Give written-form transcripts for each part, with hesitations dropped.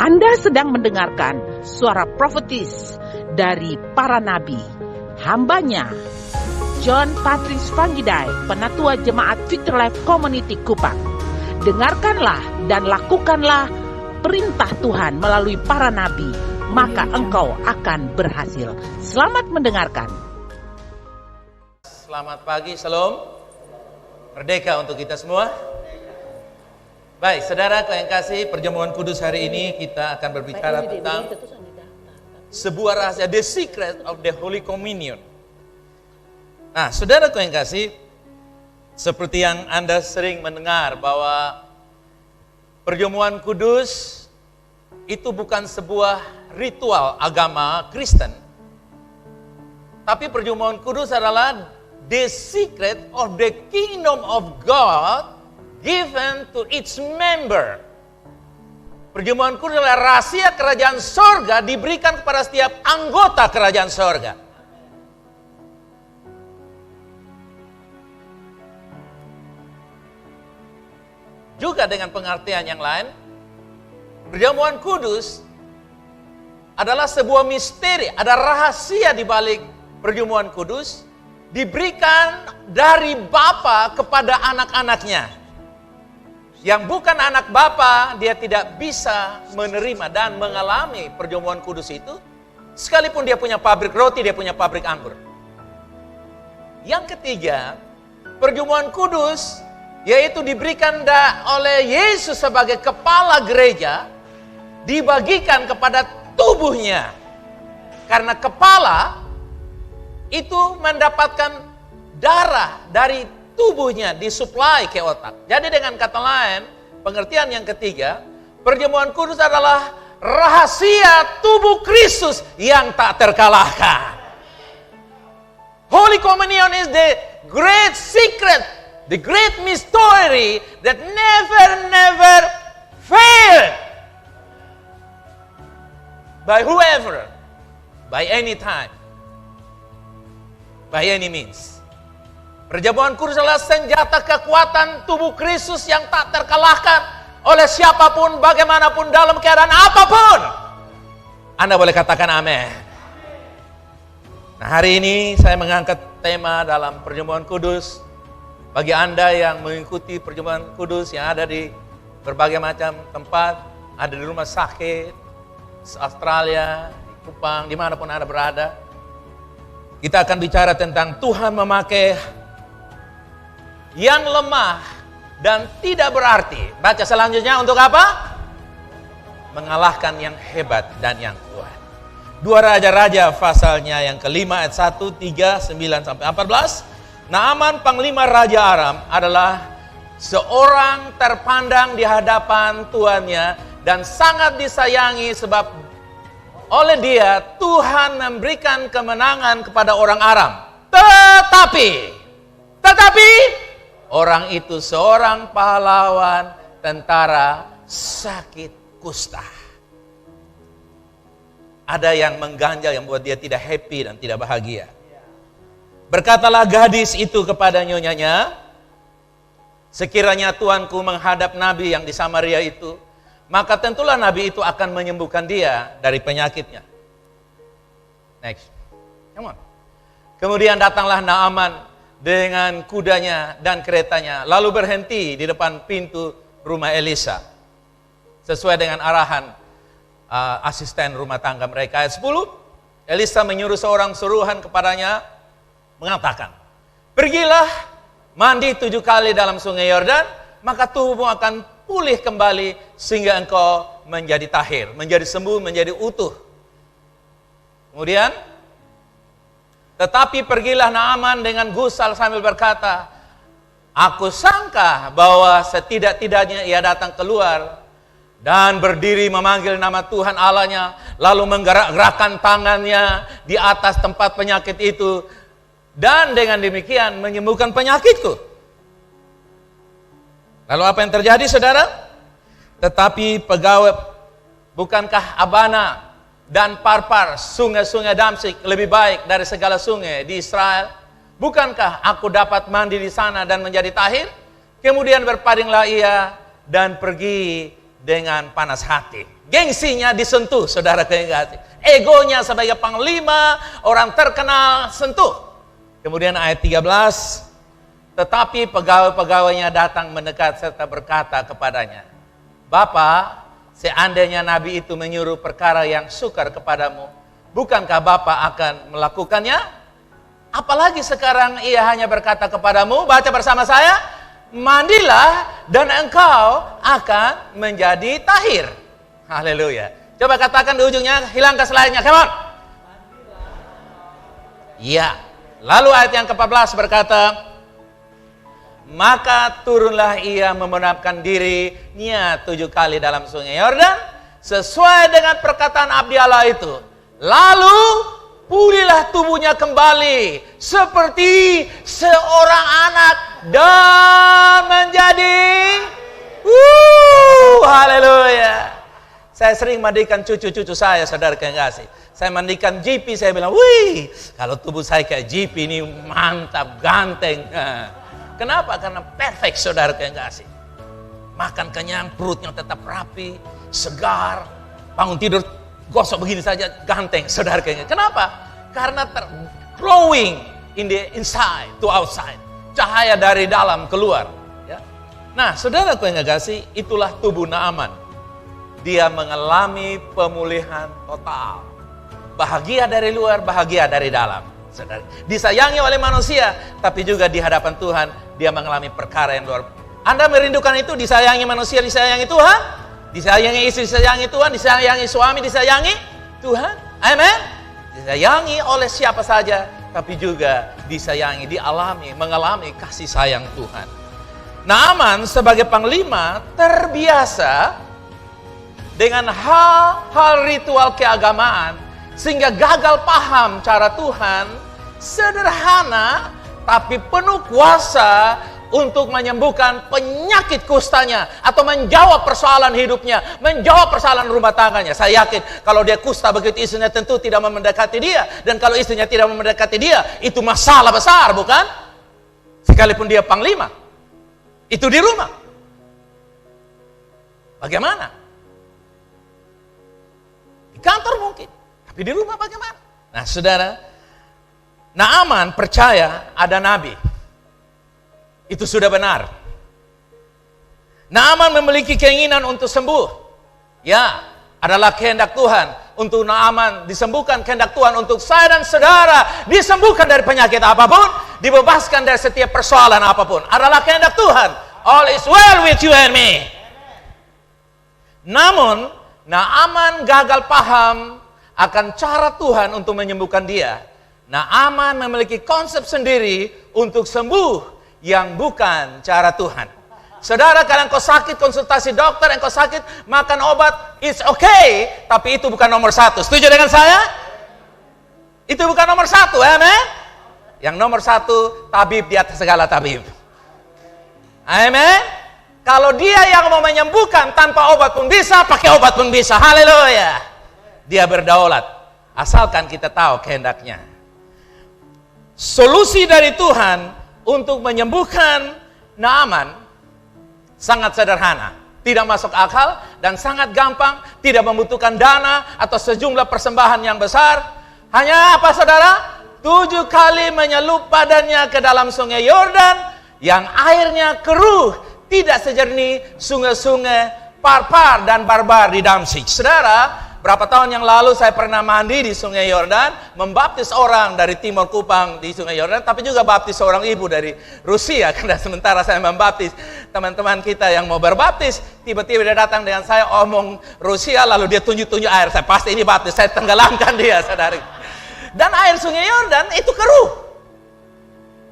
Anda sedang mendengarkan suara profetis dari para nabi, hambanya John Patrice Vanggidai, Penatua Jemaat Victory Life Community Kupang. Dengarkanlah dan lakukanlah perintah Tuhan melalui para nabi, maka engkau akan berhasil. Selamat mendengarkan. Selamat pagi, shalom. Merdeka untuk kita semua. Baik, saudara yang kasih, perjamuan kudus hari ini kita akan berbicara tentang sebuah rahasia, the secret of the Holy Communion. Nah, saudara yang kasih, seperti yang Anda sering mendengar bahwa perjamuan kudus itu bukan sebuah ritual agama Kristen, tapi perjamuan kudus adalah the secret of the kingdom of God given to each member. Perjamuan kudus adalah rahasia kerajaan sorga diberikan kepada setiap anggota kerajaan sorga. Juga dengan pengertian yang lain, perjamuan kudus adalah sebuah misteri, ada rahasia di balik perjamuan kudus, diberikan dari Bapa kepada anak-anaknya. Yang bukan anak Bapa, dia tidak bisa menerima dan mengalami perjamuan kudus itu, sekalipun dia punya pabrik roti, dia punya pabrik anggur. Yang ketiga, perjamuan kudus yaitu diberikan oleh Yesus sebagai kepala gereja, dibagikan kepada tubuhnya. Karena kepala itu mendapatkan darah dari tubuhnya, disuplai ke otak. Jadi dengan kata lain, pengertian yang ketiga, perjamuan kudus adalah rahasia tubuh Kristus yang tak terkalahkan. Holy Communion is the great secret, the great mystery that never fail. By whoever, by any time, by any means. Perjamuan kudus adalah senjata kekuatan tubuh Kristus yang tak terkalahkan oleh siapapun, bagaimanapun, dalam keadaan apapun. Anda boleh katakan amin. Nah, hari ini saya mengangkat tema dalam perjamuan kudus. Bagi Anda yang mengikuti perjamuan kudus yang ada di berbagai macam tempat, ada di rumah sakit, Australia, di Kupang, dimanapun Anda berada, kita akan bicara tentang Tuhan memakai yang lemah dan tidak berarti. Baca selanjutnya untuk apa? Mengalahkan yang hebat dan yang kuat. 2 Raja-Raja pasalnya yang kelima ayat 1, 3, 9 sampai 14. Naaman panglima Raja Aram adalah seorang terpandang di hadapan tuannya dan sangat disayangi sebab oleh dia Tuhan memberikan kemenangan kepada orang Aram. Tetapi orang itu seorang pahlawan tentara sakit kusta. Ada yang mengganjal yang buat dia tidak happy dan tidak bahagia. Berkatalah gadis itu kepada nyonyanya, sekiranya tuanku menghadap nabi yang di Samaria itu, maka tentulah nabi itu akan menyembuhkan dia dari penyakitnya. Next. Come on. Kemudian datanglah Naaman dengan kudanya dan keretanya, lalu berhenti di depan pintu rumah Elisa. Sesuai dengan arahan asisten rumah tangga mereka. Ayat 10, Elisa menyuruh seorang suruhan kepadanya, mengatakan, pergilah mandi 7 kali dalam sungai Yordan, maka tubuhmu akan pulih kembali sehingga engkau menjadi tahir, menjadi sembuh, menjadi utuh. Kemudian, tetapi pergilah Naaman dengan gusal sambil berkata, aku sangka bahwa setidak-tidaknya ia datang keluar dan berdiri memanggil nama Tuhan Allahnya, lalu menggerak-gerakkan tangannya di atas tempat penyakit itu, dan dengan demikian menyembuhkan penyakitku. Lalu apa yang terjadi, saudara? Tetapi pegawai, bukankah Abana dan Parpar, sungai-sungai Damsik lebih baik dari segala sungai di Israel? Bukankah aku dapat mandi di sana dan menjadi tahir? Kemudian berpalinglah ia dan pergi dengan panas hati. Gengsinya disentuh, saudara kekasih. Egonya sebagai panglima, orang terkenal, sentuh. Kemudian ayat 13, tetapi pegawai-pegawainya datang mendekat serta berkata kepadanya, Bapa, seandainya nabi itu menyuruh perkara yang sukar kepadamu, bukankah Bapa akan melakukannya? Apalagi sekarang ia hanya berkata kepadamu, baca bersama saya, mandilah dan engkau akan menjadi tahir. Haleluya. Coba katakan di ujungnya, hilangkan slide-nya, come on. Ya. Lalu ayat yang ke-14 berkata, maka turunlah ia membenamkan dirinya 7 kali dalam sungai Yordan, sesuai dengan perkataan abdi Allah itu. Lalu pulihlah tubuhnya kembali seperti seorang anak dan menjadi haleluya. Saya sering mandikan cucu-cucu saya, saudara kekasih. Saya mandikan JP, saya bilang, wih, kalau tubuh saya kayak JP ini mantap, ganteng. Kenapa? Karena perfect, saudara kekasih. Makan kenyang, perutnya tetap rapi, segar, bangun tidur, gosok begini saja, ganteng, saudara kekasih. Kenapa? Karena glowing in the inside to outside. Cahaya dari dalam keluar. Ya. Nah, saudara kekasih, itulah tubuh Naaman. Dia mengalami pemulihan total. Bahagia dari luar, bahagia dari dalam. Saudara, disayangi oleh manusia, tapi juga di hadapan Tuhan, dia mengalami perkara yang luar. Anda merindukan itu, disayangi manusia, disayangi Tuhan, disayangi istri, disayangi Tuhan, disayangi suami, disayangi Tuhan. Amin. Disayangi oleh siapa saja, tapi juga disayangi, dialami, mengalami kasih sayang Tuhan. Naaman sebagai panglima terbiasa dengan hal-hal ritual keagamaan, sehingga gagal paham cara Tuhan, sederhana tapi penuh kuasa untuk menyembuhkan penyakit kustanya atau menjawab persoalan hidupnya, menjawab persoalan rumah tangganya. Saya yakin kalau dia kusta begitu istrinya tentu tidak mendekati dia, dan kalau istrinya tidak mendekati dia, itu masalah besar, bukan? Sekalipun dia panglima, itu di rumah. Bagaimana? Di kantor mungkin, tapi di rumah bagaimana? Nah, saudara, Naaman percaya ada nabi. Itu sudah benar. Naaman memiliki keinginan untuk sembuh. Ya, adalah kehendak Tuhan untuk Naaman disembuhkan, kehendak Tuhan untuk saya dan saudara disembuhkan dari penyakit apapun, dibebaskan dari setiap persoalan apapun. Adalah kehendak Tuhan. All is well with you and me. Namun Naaman gagal paham akan cara Tuhan untuk menyembuhkan dia. Naaman memiliki konsep sendiri untuk sembuh yang bukan cara Tuhan. Saudara, kalau engkau sakit, konsultasi dokter, engkau sakit, makan obat, it's okay, tapi itu bukan nomor 1. Setuju dengan saya? Itu bukan nomor 1, amen? Yang nomor 1, tabib di atas segala tabib. Amen? Kalau dia yang mau menyembuhkan tanpa obat pun bisa, pakai obat pun bisa. Haleluya. Dia berdaulat. Asalkan kita tahu kehendaknya. Solusi dari Tuhan untuk menyembuhkan Naaman sangat sederhana. Tidak masuk akal dan sangat gampang. Tidak membutuhkan dana atau sejumlah persembahan yang besar. Hanya apa, saudara? 7 kali menyelup badannya ke dalam sungai Yordan yang airnya keruh. Tidak sejernih sungai-sungai Parpar dan Barbar di Damsyik. Saudara, berapa tahun yang lalu saya pernah mandi di sungai Yordan, membaptis orang dari Timur Kupang di sungai Yordan, tapi juga baptis seorang ibu dari Rusia. Karena sementara saya membaptis teman-teman kita yang mau berbaptis, tiba-tiba dia datang dengan saya omong Rusia, lalu dia tunjuk-tunjuk air. Saya pasti ini baptis, saya tenggelamkan dia, saudari. Dan air sungai Yordan itu keruh.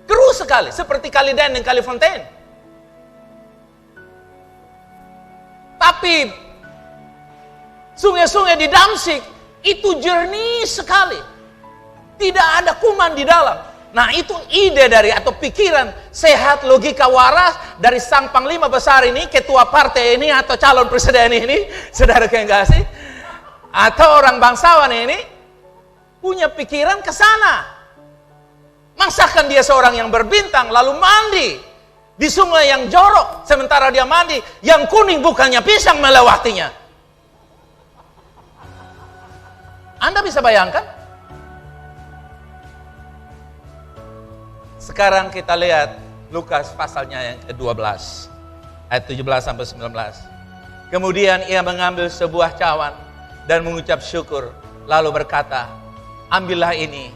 Keruh sekali, seperti Kali Dan dan Kali Fontaine. Tapi sungai-sungai di Damsyik itu jernih sekali. Tidak ada kuman di dalam. Nah, itu ide dari atau pikiran sehat, logika waras dari sang panglima besar ini, ketua partai ini atau calon presiden ini, saudara kekasih, atau orang bangsawan ini punya pikiran ke sana. Masakan dia seorang yang berbintang lalu mandi di sungai yang jorok, sementara dia mandi, yang kuning bukannya pisang melewatinya. Anda bisa bayangkan? Sekarang kita lihat Lukas pasalnya yang ke-12, ayat 17 sampai 19. Kemudian ia mengambil sebuah cawan dan mengucap syukur, lalu berkata, ambillah ini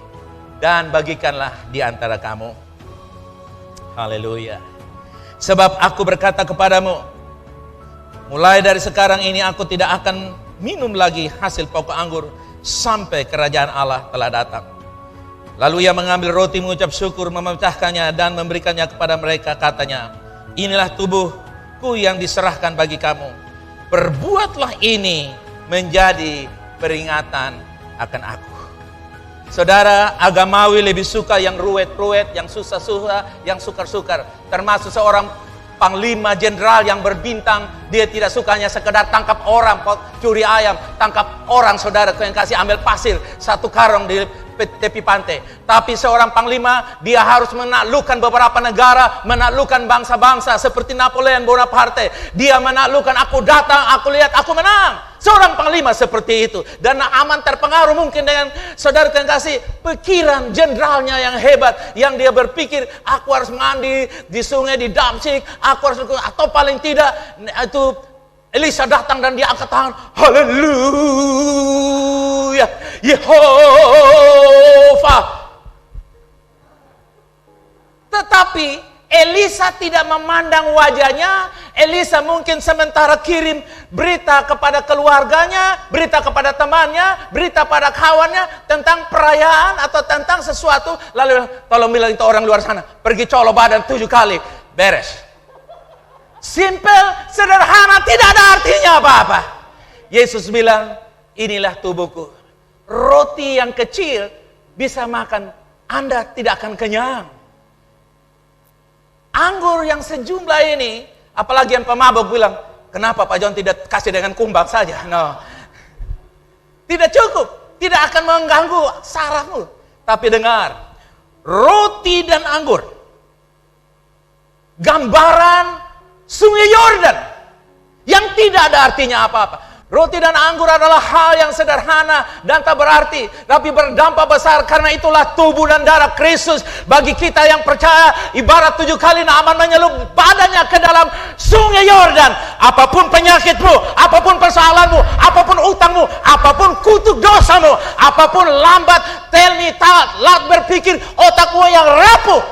dan bagikanlah di antara kamu. Haleluya. Sebab aku berkata kepadamu, mulai dari sekarang ini aku tidak akan minum lagi hasil pokok anggur sampai kerajaan Allah telah datang. Lalu ia mengambil roti, mengucap syukur, memecahkannya dan memberikannya kepada mereka, katanya, inilah tubuhku yang diserahkan bagi kamu. Perbuatlah ini menjadi peringatan akan aku. Saudara, agamawi lebih suka yang ruwet-ruwet, yang susah-susah, yang sukar-sukar. Termasuk seorang panglima jenderal yang berbintang, dia tidak sukanya sekedar tangkap orang, curi ayam, tangkap orang, saudara, yang kasih ambil pasir, satu karung di tepi pantai. Tapi seorang panglima, dia harus menaklukkan beberapa negara, menaklukkan bangsa-bangsa seperti Napoleon Bonaparte. Dia menaklukkan, aku datang, aku lihat, aku menang. Seorang panglima seperti itu. Dan aman terpengaruh mungkin dengan saudara yang kasih pikiran jenderalnya yang hebat, yang dia berpikir, aku harus mandi di sungai di Damsyik, aku harus, atau paling tidak itu Elisa datang dan dia angkat tangan, haleluya, Yehova. Tetapi Elisa tidak memandang wajahnya. Elisa mungkin sementara kirim berita kepada keluarganya, berita kepada temannya, berita pada kawannya tentang perayaan atau tentang sesuatu. Lalu tolong bilang itu orang luar sana, pergi colo badan 7 kali, beres. Simple, sederhana, tidak ada artinya apa-apa. Yesus bilang, inilah tubuhku. Roti yang kecil bisa makan, Anda tidak akan kenyang. Anggur yang sejumlah ini, apalagi yang pemabuk bilang, kenapa Pak John tidak kasih dengan kumbang saja? No. Tidak cukup, tidak akan mengganggu sarafmu. Tapi dengar, roti dan anggur, gambaran Sungai Yordan yang tidak ada artinya apa-apa. Roti dan anggur adalah hal yang sederhana dan tak berarti, tapi berdampak besar, karena itulah tubuh dan darah Kristus bagi kita yang percaya. Ibarat 7 kali Naaman menyelup badannya ke dalam Sungai Yordan. Apapun penyakitmu, apapun persoalanmu, apapun utangmu, apapun kutuk dosamu, apapun lambat, telat berpikir, otakmu yang rapuh,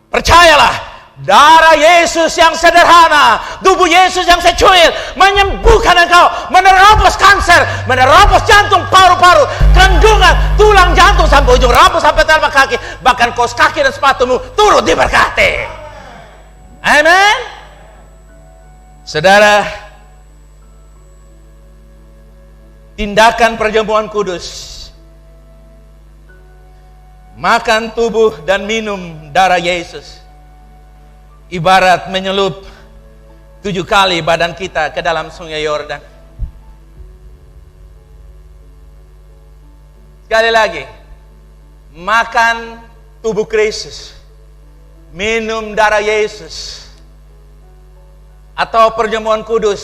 percayalah, darah Yesus yang sederhana, tubuh Yesus yang secuil menyembuhkan engkau, menerobos kanser, menerobos jantung, paru-paru, kandungan, tulang jantung sampai ujung rambut, sampai telapak kaki, bahkan kaos kaki dan sepatumu turut diberkati. Amin. Saudara, tindakan perjamuan kudus, makan tubuh dan minum darah Yesus, ibarat menyelup 7 kali badan kita ke dalam Sungai Yordan. Sekali lagi, makan tubuh Kristus, minum darah Yesus, atau perjamuan kudus,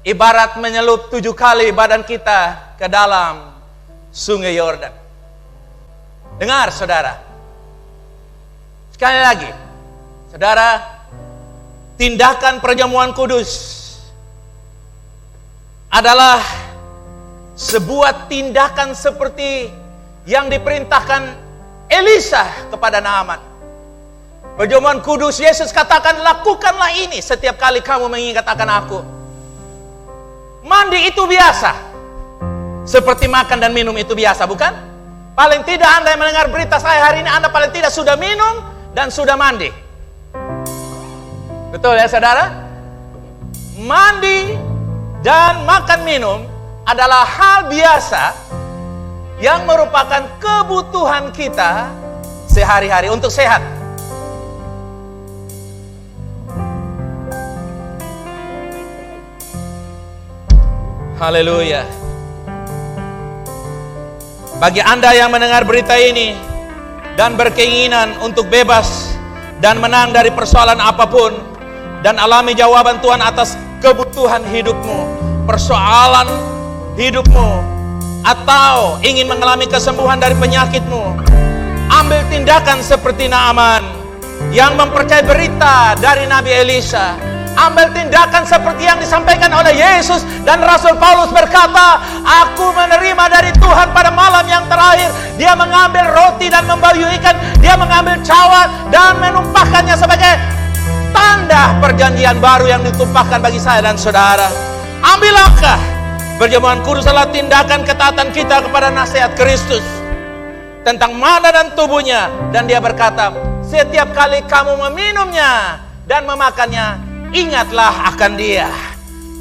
ibarat menyelup 7 kali badan kita ke dalam Sungai Yordan. Dengar saudara, sekali lagi, saudara, tindakan perjamuan kudus adalah sebuah tindakan seperti yang diperintahkan Elisa kepada Naaman. Perjamuan kudus, Yesus katakan, lakukanlah ini setiap kali kamu mengingat akan aku. Mandi itu biasa, seperti makan dan minum itu biasa, bukan? Paling tidak Anda yang mendengar berita saya hari ini, Anda paling tidak sudah minum dan sudah mandi. Betul ya saudara? Mandi dan makan minum adalah hal biasa yang merupakan kebutuhan kita sehari-hari untuk sehat. Haleluya. Bagi Anda yang mendengar berita ini dan berkeinginan untuk bebas dan menang dari persoalan apapun, dan alami jawaban Tuhan atas kebutuhan hidupmu, persoalan hidupmu, atau ingin mengalami kesembuhan dari penyakitmu, ambil tindakan seperti Naaman yang mempercayai berita dari Nabi Elisa. Ambil tindakan seperti yang disampaikan oleh Yesus, dan Rasul Paulus berkata, aku menerima dari Tuhan pada malam yang terakhir. Dia mengambil roti dan membayu ikan, dia mengambil cawan dan menumpahkannya sebagai tanda perjanjian baru yang ditumpahkan bagi saya dan saudara. Ambil langkah. Perjamuan kudus adalah tindakan ketaatan kita kepada nasihat Kristus tentang mana dan tubuhnya. Dan dia berkata, setiap kali kamu meminumnya dan memakannya, ingatlah akan dia.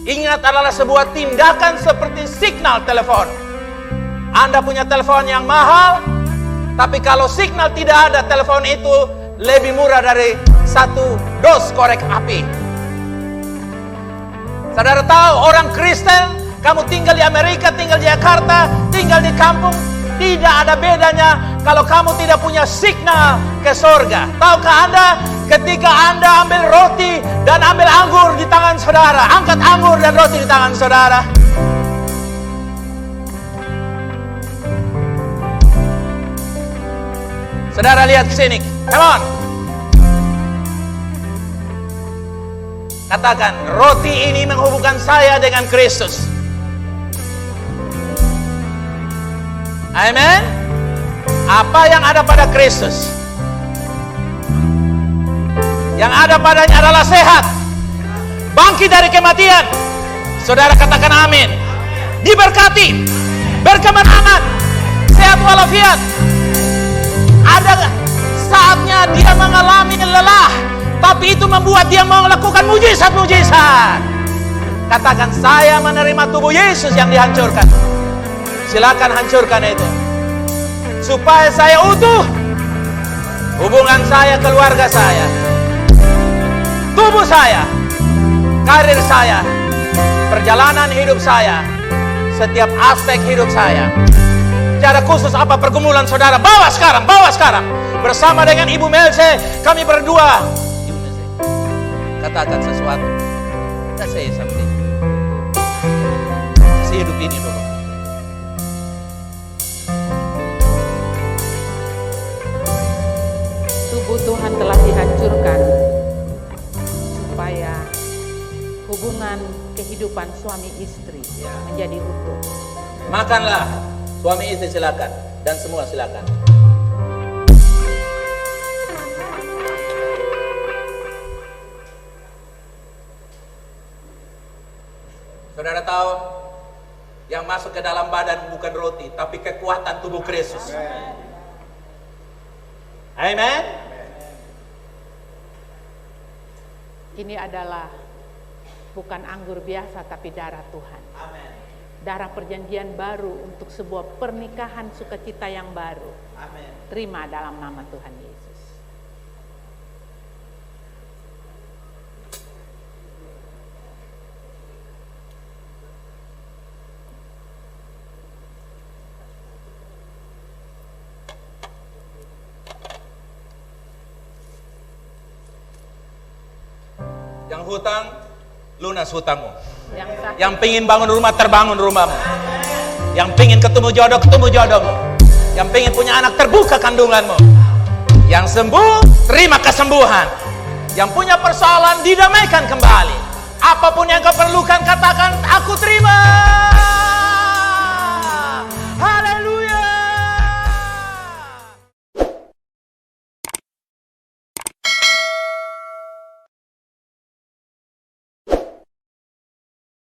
Ingat adalah sebuah tindakan seperti signal telepon. Anda punya telepon yang mahal, tapi kalau signal tidak ada, telepon itu lebih murah dari satu dos korek api. Saudara tahu, orang Kristen, kamu tinggal di Amerika, tinggal di Jakarta, tinggal di kampung, tidak ada bedanya kalau kamu tidak punya signal ke surga. Tahukah Anda, ketika Anda ambil roti dan ambil anggur di tangan saudara, angkat anggur dan roti di tangan saudara, saudara lihat ke sini, come on. Katakan, roti ini menghubungkan saya dengan Kristus. Amen. Apa yang ada pada Kristus, yang ada padanya adalah sehat, bangkit dari kematian. Saudara katakan amin. Diberkati, berkemenangan, sehat walafiat. Ada saatnya dia mengalami lelah, tapi itu membuat dia melakukan mujizat-mujizat. Katakan, saya menerima tubuh Yesus yang dihancurkan. Silakan hancurkan itu, supaya saya utuh. Hubungan saya, keluarga saya, tubuh saya, karir saya, perjalanan hidup saya, setiap aspek hidup saya. Cara khusus apa pergumulan saudara, bawa sekarang bersama dengan Ibu Melce. Kami berdua, Ibu Melce, katakan sesuatu. Let's say something. Kasih hidup ini dulu. Tubuh Tuhan telah dihancurkan supaya hubungan kehidupan suami istri menjadi utuh. Makanlah, suami istri silakan, dan semua silakan. Saudara tahu, yang masuk ke dalam badan bukan roti, tapi kekuatan tubuh Kristus. Amen. Ini adalah bukan anggur biasa, tapi darah Tuhan. Amen. Darah perjanjian baru untuk sebuah pernikahan sukacita yang baru. Amen. Terima dalam nama Tuhan Yesus. Yang hutang, lunas hutangmu. Yang Yang pingin bangun rumah, terbangun rumahmu. Yang pingin ketemu jodoh, ketemu jodohmu. Yang pingin punya anak, terbuka kandunganmu. Yang sembuh, terima kesembuhan. Yang punya persoalan, didamaikan kembali. Apapun yang kau perlukan, katakan, aku terima.